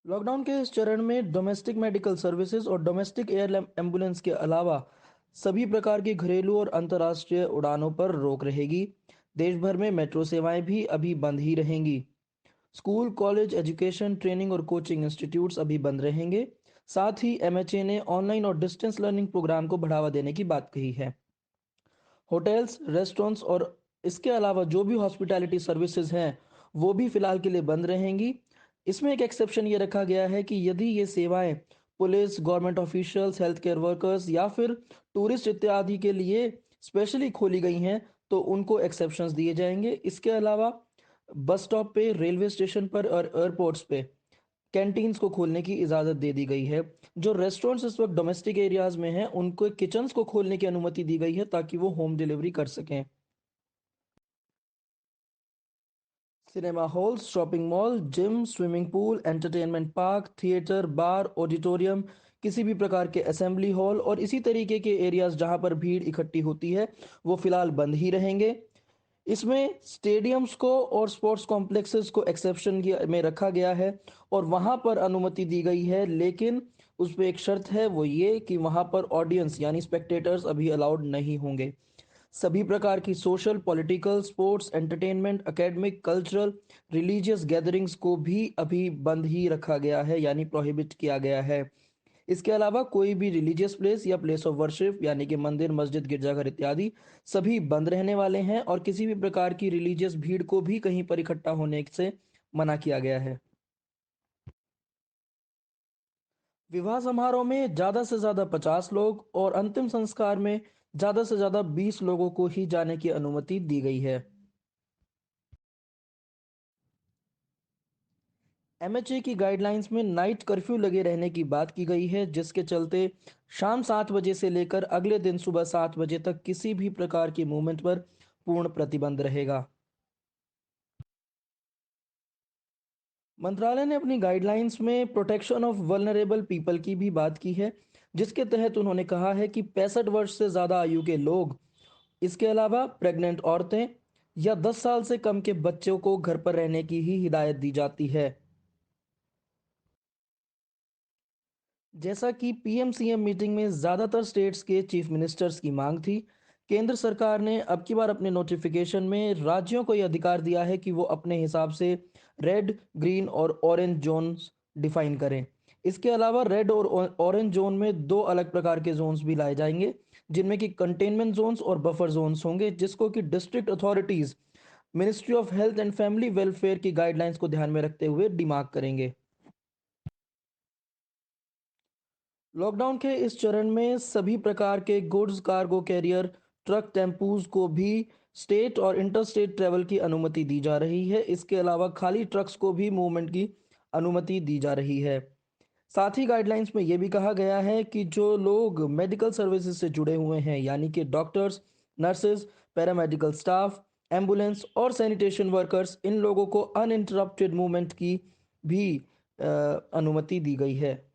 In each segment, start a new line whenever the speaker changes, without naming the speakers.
Lockdown के इस चरण में डोमेस्टिक मेडिकल सर्विसेज और डोमेस्टिक एयर एम्बुलेंस के अलावा सभी प्रकार की घरेलू और अंतर्राष्ट्रीय उड़ानों पर रोक रहेगी। देश भर में मेट्रो सेवाएं भी अभी बंद ही रहेंगी। स्कूल, कॉलेज, एजुकेशन, ट्रेनिंग और कोचिंग इंस्टीट्यूट्स अभी बंद रहेंगे। साथ ही एमएचए ने ऑनलाइन और डिस्टेंस लर्निंग प्रोग्राम को बढ़ावा देने की बात कही है। होटल्स, रेस्टोरेंट्स और इसके अलावा जो भी हॉस्पिटैलिटी सर्विसेज हैं वो भी फिलहाल के लिए बंद रहेंगी। इसमें एक एक्सेप्शन ये रखा गया है कि यदि ये सेवाएं police, government officials, health care workers या फिर टूरिस्ट इत्यादि के लिए स्पेशली खोली गई हैं तो उनको एक्सेप्शंस दिए जाएंगे। इसके अलावा बस स्टॉप पे, रेलवे स्टेशन पर और एयरपोर्ट्स पे कैंटीन्स को खोलने की इजाजत दे दी गई है। जो रेस्टोरेंट्स इस वक्त डोमेस्टिक एरियाज में हैं उनको किचन्स को खोलने की अनुमति दी गई है ताकि वो होम डिलीवरी कर सकें। Cinema halls, shopping mall, gym, swimming pool, entertainment park, theatre, bar, auditorium, किसी भी प्रकार के असेंबली हॉल और इसी तरीके के एरियाज जहां पर भीड़ इकट्ठी होती है वो फिलहाल बंद ही रहेंगे। इसमें स्टेडियम्स को और स्पोर्ट्स कॉम्प्लेक्सेस को एक्सेप्शन में रखा गया है और वहां पर अनुमति दी गई है, लेकिन उस पर एक शर्त है, वो ये कि वहां पर ऑडियंस यानी स्पेक्टेटर्स अभी अलाउड नहीं होंगे। सभी प्रकार की social, political, sports, entertainment, academic, cultural, religious gatherings को भी अभी बंद ही रखा गया है यानी प्रोहिबिट किया गया है। इसके अलावा कोई भी रिलीजियस प्लेस या प्लेस ऑफ वर्शिप यानी कि मंदिर, मस्जिद, गिरजाघर इत्यादि सभी बंद रहने वाले हैं और किसी भी प्रकार की रिलीजियस भीड़ को भी कहीं पर इकट्ठा होने से मना किया गया है। विवाह समारोह में ज्यादा से ज्यादा 50 लोग और अंतिम संस्कार में ज्यादा से ज्यादा 20 लोगों को ही जाने की अनुमति दी गई है। एमएचए की गाइडलाइंस में नाइट कर्फ्यू लगे रहने की बात की गई है, जिसके चलते शाम 7 बजे से लेकर अगले दिन सुबह 7 बजे तक किसी भी प्रकार की मूवमेंट पर पूर्ण प्रतिबंध रहेगा। मंत्रालय ने अपनी गाइडलाइंस में प्रोटेक्शन ऑफ वल्नरेबल पीपल की भी बात की है, जिसके तहत उन्होंने कहा है कि 65 वर्ष से ज्यादा आयु के लोग, इसके अलावा प्रेग्नेंट औरतें या 10 साल से कम के बच्चों को घर पर रहने की ही हिदायत दी जाती है। जैसा कि पीएम-सीएम मीटिंग में ज्यादातर स्टेट्स के चीफ मिनिस्टर्स की मांग थी, केंद्र सरकार ने अब की बार अपने नोटिफिकेशन में राज्यों को यह अधिकार दिया है कि वो अपने हिसाब से रेड, ग्रीन और ऑरेंज जोन्स डिफाइन करें। इसके अलावा रेड और ऑरेंज जोन में दो अलग प्रकार के जोन्स भी लाए जाएंगे, जिनमें कि कंटेनमेंट जोन्स और बफर जोन्स होंगे, जिसको कि district authorities ministry of health and family welfare की गाइडलाइंस को ध्यान में रखते हुए डिमार्क करेंगे। लॉकडाउन के इस चरण में सभी प्रकार के गुड्स कार्गो कैरियर, ट्रक, टेम्पूज को भी स्टेट और इंटर स्टेट ट्रेवल की अनुमति दी जा रही है। इसके अलावा खाली ट्रक्स को भी मूवमेंट की अनुमति दी जा रही है। साथ ही गाइडलाइंस में यह भी कहा गया है कि जो लोग मेडिकल सर्विसेज से जुड़े हुए हैं यानी कि doctors, nurses, paramedical staff, ambulance और सैनिटेशन वर्कर्स, इन लोगों को अनइंटरप्टेड मूवमेंट की भी अनुमति दी गई है।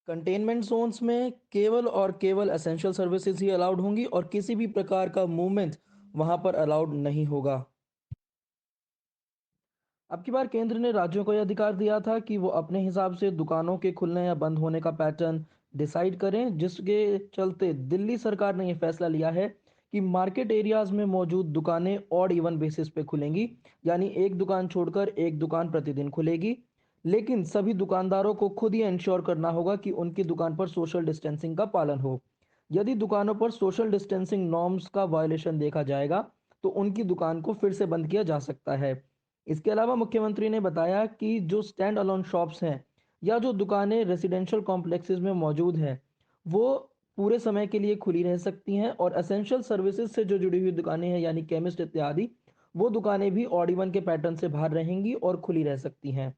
कंटेनमेंट जोन्स में केवल और केवल एसेंशियल सर्विसेज ही अलाउड होंगी और किसी भी प्रकार का मूवमेंट वहां पर अलाउड नहीं होगा। अब की बार केंद्र ने राज्यों को यह अधिकार दिया था कि वो अपने हिसाब से दुकानों के खुलने या बंद होने का पैटर्न डिसाइड करें, जिसके चलते दिल्ली सरकार ने यह फैसला लिया है कि मार्केट एरियाज में मौजूद दुकानें ऑड इवन बेसिस पे खुलेंगी, यानी एक दुकान छोड़कर एक दुकान प्रतिदिन खुलेगी। लेकिन सभी दुकानदारों को खुद ही इंश्योर करना होगा कि उनकी दुकान पर सोशल डिस्टेंसिंग का पालन हो। यदि दुकानों पर सोशल डिस्टेंसिंग नॉर्म्स का वायलेशन देखा जाएगा तो उनकी दुकान को फिर से बंद किया जा सकता है। इसके अलावा मुख्यमंत्री ने बताया कि जो स्टैंड अलोन शॉप्स हैं या जो दुकानें रेसिडेंशियल कॉम्प्लेक्सेस में मौजूद हैं वो पूरे समय के लिए खुली रह सकती हैं और एसेंशियल सर्विसेज से जो जुड़ी हुई दुकानें हैं यानी केमिस्ट इत्यादि, वो दुकानें भी ऑड इवन के पैटर्न से बाहर रहेंगी और खुली रह सकती हैं।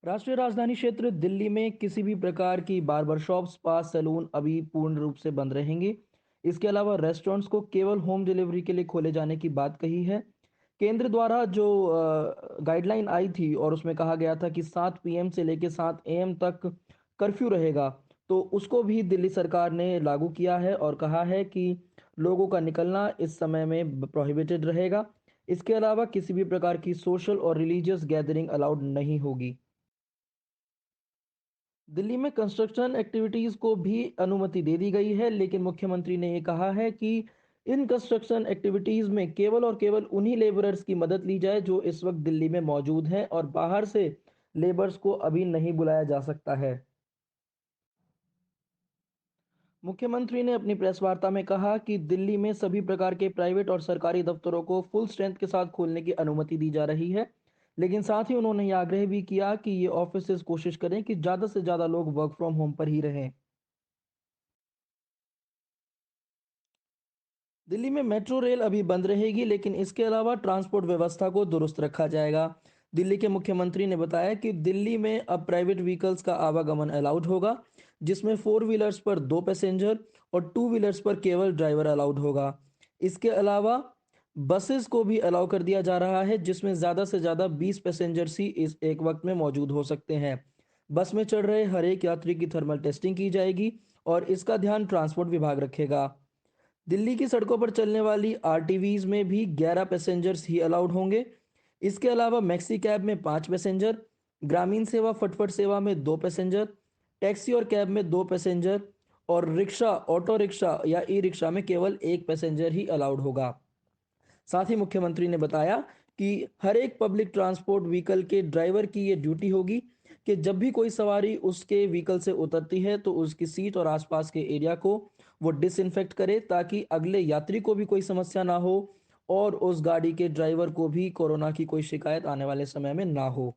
राष्ट्रीय राजधानी क्षेत्र दिल्ली में किसी भी प्रकार की बार्बर शॉप, स्पा, सैलून अभी पूर्ण रूप से बंद रहेंगे। इसके अलावा रेस्टोरेंट्स को केवल होम डिलीवरी के लिए खोले जाने की बात कही है। केंद्र द्वारा जो गाइडलाइन आई थी और उसमें कहा गया था कि 7 PM से लेकर 7 AM तक कर्फ्यू रहेगा, तो उसको भी दिल्ली सरकार ने लागू किया है और कहा है कि लोगों का निकलना इस समय में प्रोहिबिटेड रहेगा। इसके अलावा किसी भी प्रकार की सोशल और रिलीजियस गैदरिंग अलाउड नहीं होगी। दिल्ली में कंस्ट्रक्शन एक्टिविटीज को भी अनुमति दे दी गई है, लेकिन मुख्यमंत्री ने ये कहा है कि इन कंस्ट्रक्शन एक्टिविटीज में केवल और केवल उन्हीं लेबरर्स की मदद ली जाए जो इस वक्त दिल्ली में मौजूद हैं, और बाहर से लेबर्स को अभी नहीं बुलाया जा सकता है। मुख्यमंत्री ने अपनी प्रेस वार्ता में कहा कि दिल्ली में सभी प्रकार के प्राइवेट और सरकारी दफ्तरों को फुल स्ट्रेंथ के साथ खोलने की अनुमति दी जा रही है, लेकिन साथ ही उन्होंने यह आग्रह भी किया कि ये ऑफिसेज कोशिश करें कि ज़्यादा से ज़्यादा लोग वर्क फ्रॉम होम पर ही रहें। दिल्ली में मेट्रो रेल अभी बंद रहेगी, लेकिन इसके अलावा ट्रांसपोर्ट व्यवस्था को दुरुस्त रखा जाएगा। दिल्ली के मुख्यमंत्री ने बताया कि दिल्ली में अब प्राइवेट व्हीकल्स का आवागमन अलाउड होगा, जिसमें फोर व्हीलर्स पर 2 पैसेंजर और टू व्हीलर्स पर केवल ड्राइवर अलाउड होगा। इसके अलावा बसेस को भी अलाउ कर दिया जा रहा है, जिसमें ज़्यादा से ज़्यादा 20 पैसेंजर्स ही इस एक वक्त में मौजूद हो सकते हैं। बस में चढ़ रहे हर एक यात्री की थर्मल टेस्टिंग की जाएगी और इसका ध्यान ट्रांसपोर्ट विभाग रखेगा। दिल्ली की सड़कों पर चलने वाली आरटीवीज में भी 11 पैसेंजर्स ही अलाउड होंगे। इसके अलावा मैक्सी कैब में 5 पैसेंजर, ग्रामीण सेवा फटफट सेवा में 2 पैसेंजर, टैक्सी और कैब में 2 पैसेंजर, और रिक्शा, ऑटो रिक्शा या ई रिक्शा में केवल 1 पैसेंजर ही अलाउड होगा। साथ ही मुख्यमंत्री ने बताया कि हर एक पब्लिक ट्रांसपोर्ट व्हीकल के ड्राइवर की ये ड्यूटी होगी कि जब भी कोई सवारी उसके व्हीकल से उतरती है तो उसकी सीट और आसपास के एरिया को वो डिसइंफेक्ट करे, ताकि अगले यात्री को भी कोई समस्या ना हो और उस गाड़ी के ड्राइवर को भी कोरोना की कोई शिकायत आने वाले समय में ना हो।